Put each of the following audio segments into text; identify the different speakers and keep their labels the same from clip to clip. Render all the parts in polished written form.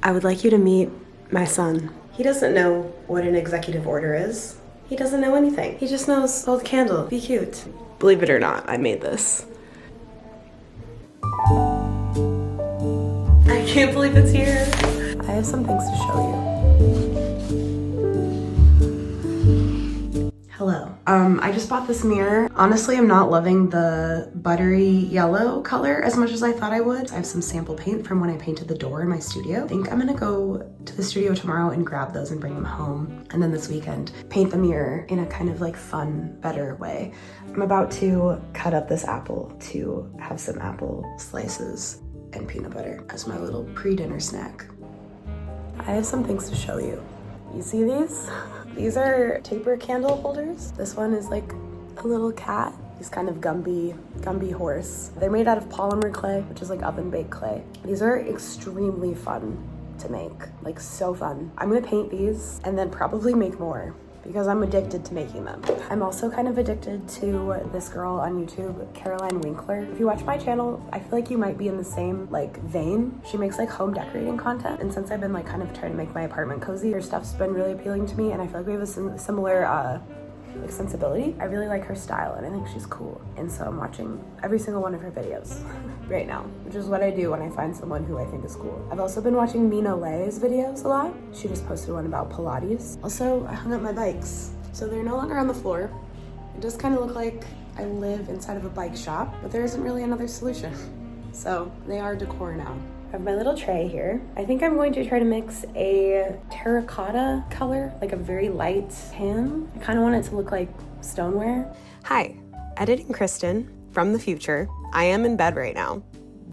Speaker 1: I would like you to meet my son. He doesn't know what an executive order is. He doesn't know anything. He just knows hold candle, be cute. Believe it or not, I made this. I can't believe it's here. I have some things to show you. Hello. I just bought this mirror. Honestly, I'm not loving the buttery yellow color as much as I thought I would. I have some sample paint from when I painted the door in my studio. I think I'm gonna go to the studio tomorrow and grab those and bring them home. And then this weekend, paint the mirror in a kind of like fun, better way. I'm about to cut up this apple to have some apple slices and peanut butter as my little pre-dinner snack. I have some things to show you. You see these? These are taper candle holders. This one is like a little cat. He's kind of Gumby horse. They're made out of polymer clay, which is like oven baked clay. These are extremely fun to make, like so fun. I'm gonna paint these and then probably make more because I'm addicted to making them. I'm also kind of addicted to this girl on YouTube, Caroline Winkler. If you watch my channel, I feel like you might be in the same like vein. She makes like home decorating content. And since I've been like kind of trying to make my apartment cozy, her stuff's been really appealing to me. And I feel like we have a similar like sensibility. I really like her style and I think she's cool. And so I'm watching every single one of her videos right now, which is what I do when I find someone who I think is cool. I've also been watching Mina Lay's videos a lot. She just posted one about Pilates. Also, I hung up my bikes. So they're no longer on the floor. It does kind of look like I live inside of a bike shop, but there isn't really another solution. So they are decor now. I have my little tray here. I think I'm going to try to mix a terracotta color, like a very light tan. I kind of want it to look like stoneware. Hi, editing Kristen from the future. I am in bed right now.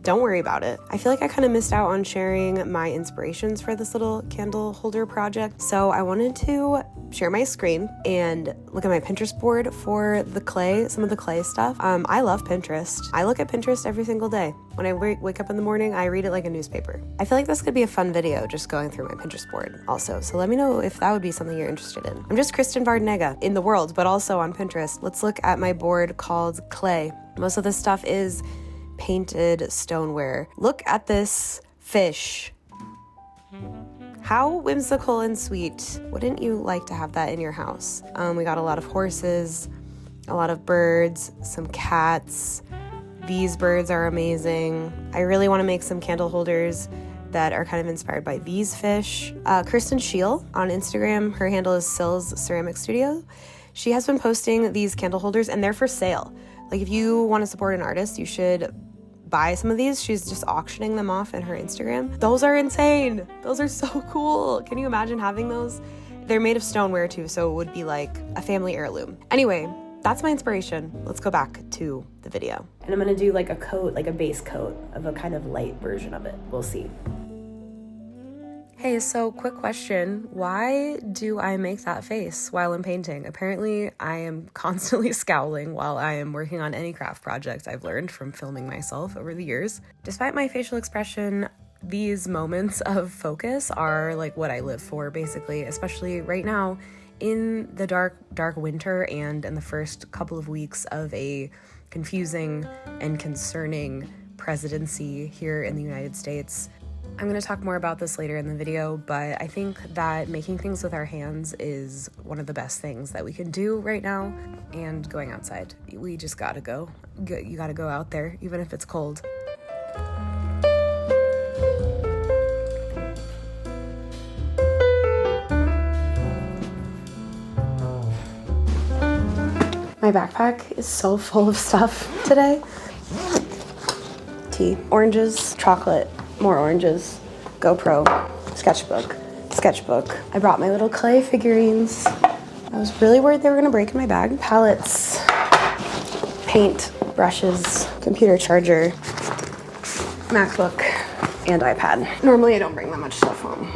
Speaker 1: Don't worry about it. I feel like I kind of missed out on sharing my inspirations for this little candle holder project. So I wanted to share my screen and look at my Pinterest board for the clay, some of the clay stuff. I love Pinterest. I look at Pinterest every single day. When I wake up in the morning, I read it like a newspaper. I feel like this could be a fun video just going through my Pinterest board also. So let me know if that would be something you're interested in. I'm just Kristen Vardenega in the world, but also on Pinterest. Let's look at my board called Clay. Most of this stuff is painted stoneware. Look at this fish. How whimsical and sweet. Wouldn't you like to have that in your house? We got a lot of horses, a lot of birds, some cats. These birds are amazing. I really want to make some candle holders that are kind of inspired by these fish. Kirsten Scheel on Instagram, her handle is Sills Ceramic Studio. She has been posting these candle holders and they're for sale. Like if you want to support an artist, you should buy some of these. She's just auctioning them off in her Instagram. Those are insane. Those are so cool. Can you imagine having those? They're made of stoneware too, so it would be like a family heirloom. Anyway, that's my inspiration. Let's go back to the video. And I'm gonna do like a coat, like a base coat of a kind of light version of it. We'll see. Hey, so quick question. Why do I make that face while I'm painting? Apparently, I am constantly scowling while I am working on any craft project I've learned from filming myself over the years. Despite my facial expression, these moments of focus are like what I live for, basically, especially right now in the dark winter and in the first couple of weeks of a confusing and concerning presidency here in the United States. I'm going to talk more about this later in the video, but I think that making things with our hands is one of the best things that we can do right now. And going outside, we just gotta go. You gotta go out there, even if it's cold. My backpack is so full of stuff today. Tea, oranges, chocolate, more oranges, GoPro, sketchbook. I brought my little clay figurines. I was really worried they were gonna break in my bag. Palettes, paint, brushes, computer charger, MacBook, and iPad. Normally I don't bring that much stuff home.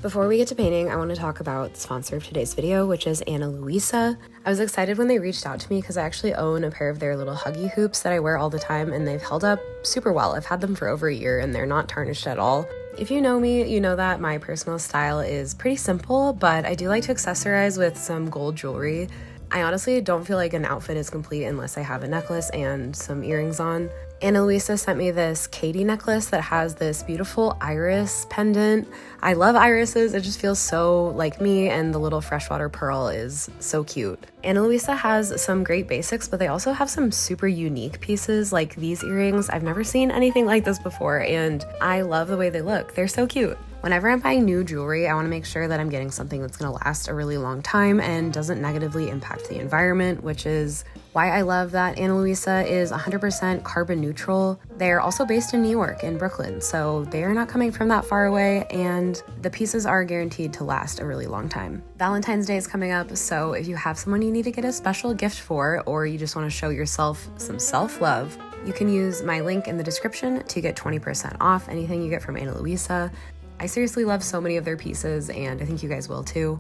Speaker 1: Before we get to painting, I want to talk about the sponsor of today's video, which is Ana Luisa. I was excited when they reached out to me because I actually own a pair of their little Huggy hoops that I wear all the time, and they've held up super well. I've had them for over a year and they're not tarnished at all. If you know me, you know that my personal style is pretty simple, but I do like to accessorize with some gold jewelry. I honestly don't feel like an outfit is complete unless I have a necklace and some earrings on. Ana Luisa sent me this Katie necklace that has this beautiful iris pendant. I love irises. It just feels so like me, and the little freshwater pearl is so cute. Ana Luisa has some great basics, but they also have some super unique pieces like these earrings. I've never seen anything like this before, and I love the way they look. They're so cute. Whenever I'm buying new jewelry, I want to make sure that I'm getting something that's going to last a really long time and doesn't negatively impact the environment, which is why I love that Ana Luisa is 100% carbon neutral. They're also based in New York, in Brooklyn, so they are not coming from that far away, and the pieces are guaranteed to last a really long time. Valentine's Day is coming up, so if you have someone you need to get a special gift for, or you just want to show yourself some self-love, you can use my link in the description to get 20% off anything you get from Ana Luisa. I seriously love so many of their pieces, and I think you guys will too.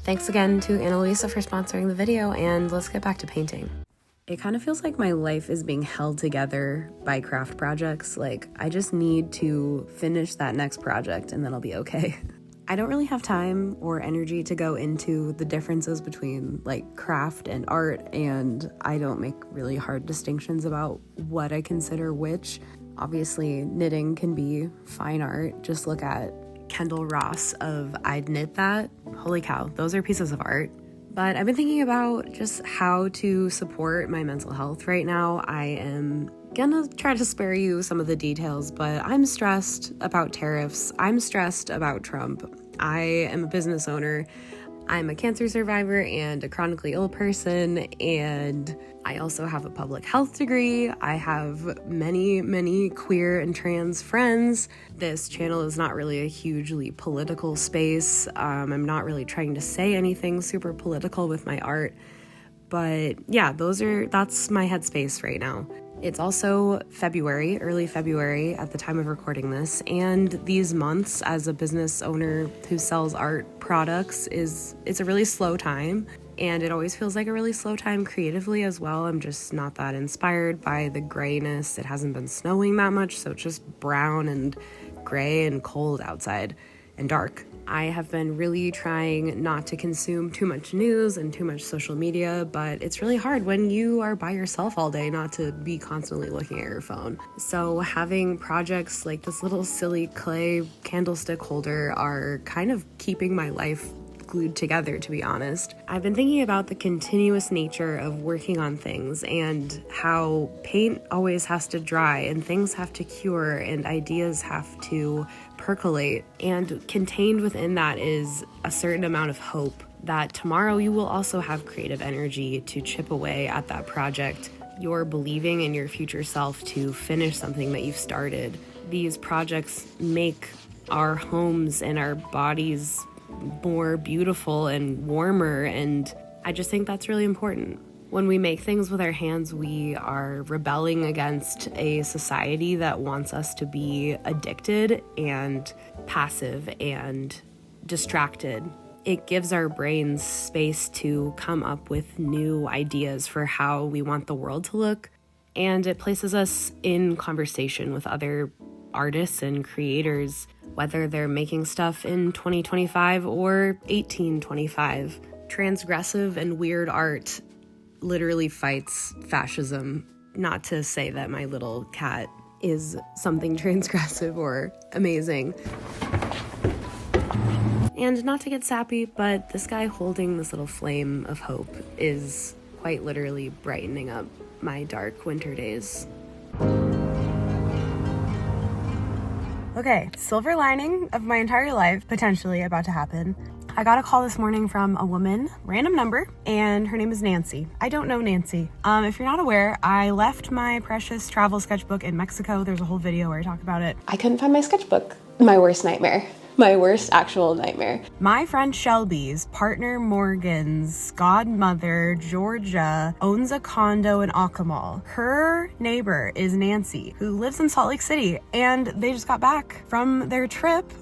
Speaker 1: Thanks again to Ana Luisa for sponsoring the video, and let's get back to painting. It kind of feels like my life is being held together by craft projects. Like, I just need to finish that next project and then I'll be okay. I don't really have time or energy to go into the differences between like craft and art, and I don't make really hard distinctions about what I consider which. Obviously, knitting can be fine art. Just look at Kendall Ross of I'd Knit That. Holy cow, those are pieces of art. But I've been thinking about just how to support my mental health right now. I am gonna try to spare you some of the details, but I'm stressed about tariffs. I'm stressed about Trump. I am a business owner. I'm a cancer survivor and a chronically ill person, and I also have a public health degree. I have many queer and trans friends. This channel is not really a hugely political space. I'm not really trying to say anything super political with my art, but yeah, that's my headspace right now. It's also February, early February at the time of recording this, and these months as a business owner who sells art products it's a really slow time, and it always feels like a really slow time creatively as well. I'm just not that inspired by the grayness. It hasn't been snowing that much, so it's just brown and gray and cold outside and dark. I have been really trying not to consume too much news and too much social media, but it's really hard when you are by yourself all day not to be constantly looking at your phone. So having projects like this little silly clay candlestick holder are kind of keeping my life glued together, to be honest. I've been thinking about the continuous nature of working on things and how paint always has to dry and things have to cure and ideas have to percolate, and contained within that is a certain amount of hope that tomorrow you will also have creative energy to chip away at that project. You're believing in your future self to finish something that you've started. These projects make our homes and our bodies more beautiful and warmer, and I just think that's really important. When we make things with our hands, we are rebelling against a society that wants us to be addicted and passive and distracted. It gives our brains space to come up with new ideas for how we want the world to look, and it places us in conversation with other artists and creators, whether they're making stuff in 2025 or 1825. Transgressive and weird art literally fights fascism. Not to say that my little cat is something transgressive or amazing. And not to get sappy, but this guy holding this little flame of hope is quite literally brightening up my dark winter days. Okay, silver lining of my entire life potentially about to happen. I got a call this morning from a woman, random number, and her name is Nancy. I don't know Nancy. If you're not aware, I left my precious travel sketchbook in Mexico. There's a whole video where I talk about it. I couldn't find my sketchbook. My worst nightmare. My worst actual nightmare. My friend Shelby's partner Morgan's godmother, Georgia, owns a condo in Acapulco. Her neighbor is Nancy, who lives in Salt Lake City, and they just got back from their trip.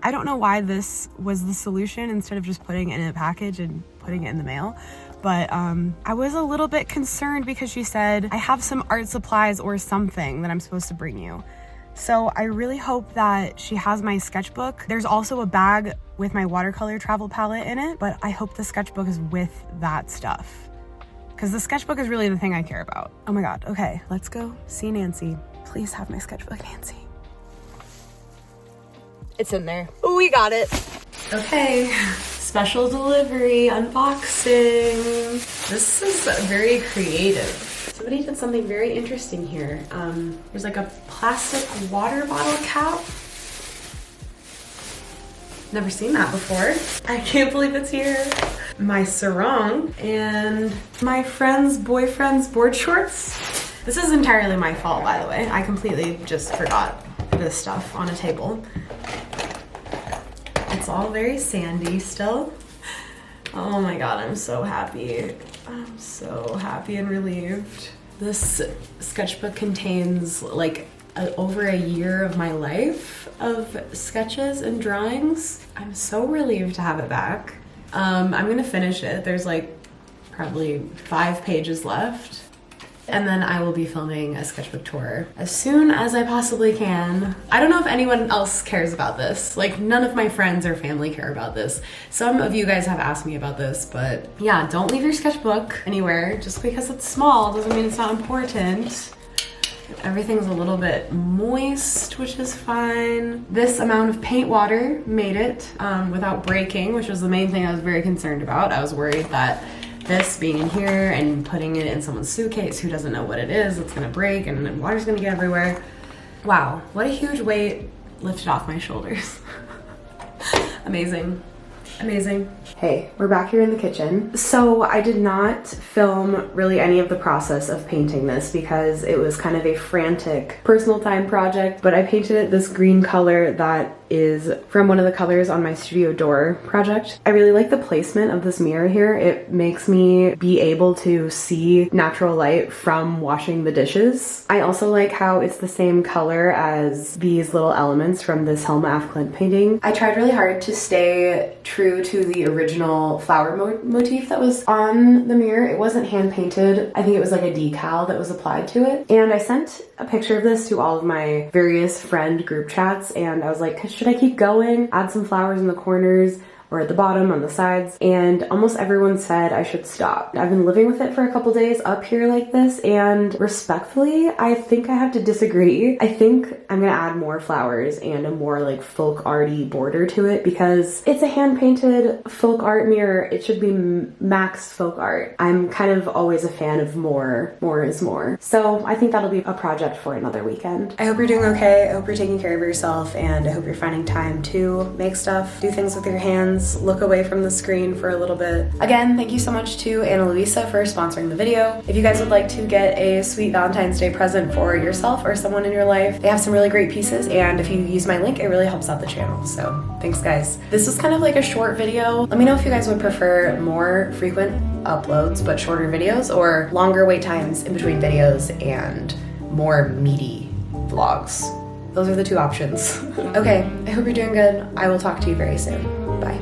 Speaker 1: I don't know why this was the solution instead of just putting it in a package and putting it in the mail. But I was a little bit concerned because she said, I have some art supplies or something that I'm supposed to bring you. So I really hope that she has my sketchbook. There's also a bag with my watercolor travel palette in it, but I hope the sketchbook is with that stuff, because the sketchbook is really the thing I care about. Oh my God, okay, let's go see Nancy. Please have my sketchbook, Nancy. It's in there. We got it. Okay, special delivery unboxing. This is very creative. Somebody did something very interesting here. There's like a plastic water bottle cap. Never seen that before. I can't believe it's here. My sarong and my friend's boyfriend's board shorts. This is entirely my fault, by the way. I completely just forgot this stuff on a table. It's all very sandy still. Oh my God, I'm so happy. I'm so happy and relieved. This sketchbook contains like over a year of my life of sketches and drawings. I'm so relieved to have it back. I'm gonna finish it. There's like probably 5 pages left. And then I will be filming a sketchbook tour as soon as I possibly can. I don't know if anyone else cares about this. Like, none of my friends or family care about this. Some of you guys have asked me about this, but yeah, don't leave your sketchbook anywhere. Just because it's small doesn't mean it's not important. Everything's a little bit moist, which is fine. This amount of paint water made it without breaking, which was the main thing I was very concerned about. I was worried that this being in here and putting it in someone's suitcase who doesn't know what it is, it's gonna break and then water's gonna get everywhere. Wow, what a huge weight lifted off my shoulders. Amazing. Amazing. Hey, we're back here in the kitchen. So I did not film really any of the process of painting this because it was kind of a frantic personal time project, but I painted it this green color that is from one of the colors on my studio door project. I really like the placement of this mirror here. It makes me be able to see natural light from washing the dishes. I also like how it's the same color as these little elements from this Helma af Klint painting. I tried really hard to stay true to the original flower motif that was on the mirror. It wasn't hand painted. I think it was like a decal that was applied to it. And I sent a picture of this to all of my various friend group chats, and I was like, should I keep going? Add some flowers in the corners or at the bottom on the sides, and almost everyone said I should stop. I've been living with it for a couple days up here like this, and respectfully, I think I have to disagree. I think I'm gonna add more flowers and a more like folk arty border to it because it's a hand-painted folk art mirror. It should be max folk art. I'm kind of always a fan of more is more. So I think that'll be a project for another weekend. I hope you're doing okay. I hope you're taking care of yourself, and I hope you're finding time to make stuff, do things with your hands, look away from the screen for a little bit. Again, thank you so much to Ana Luisa for sponsoring the video. If you guys would like to get a sweet Valentine's Day present for yourself or someone in your life, they have some really great pieces, and if you use my link, it really helps out the channel. So thanks guys. This was kind of like a short video. Let me know if you guys would prefer more frequent uploads but shorter videos, or longer wait times in between videos and more meaty vlogs. Those are the 2 options. Okay, I hope you're doing good. I will talk to you very soon. Bye.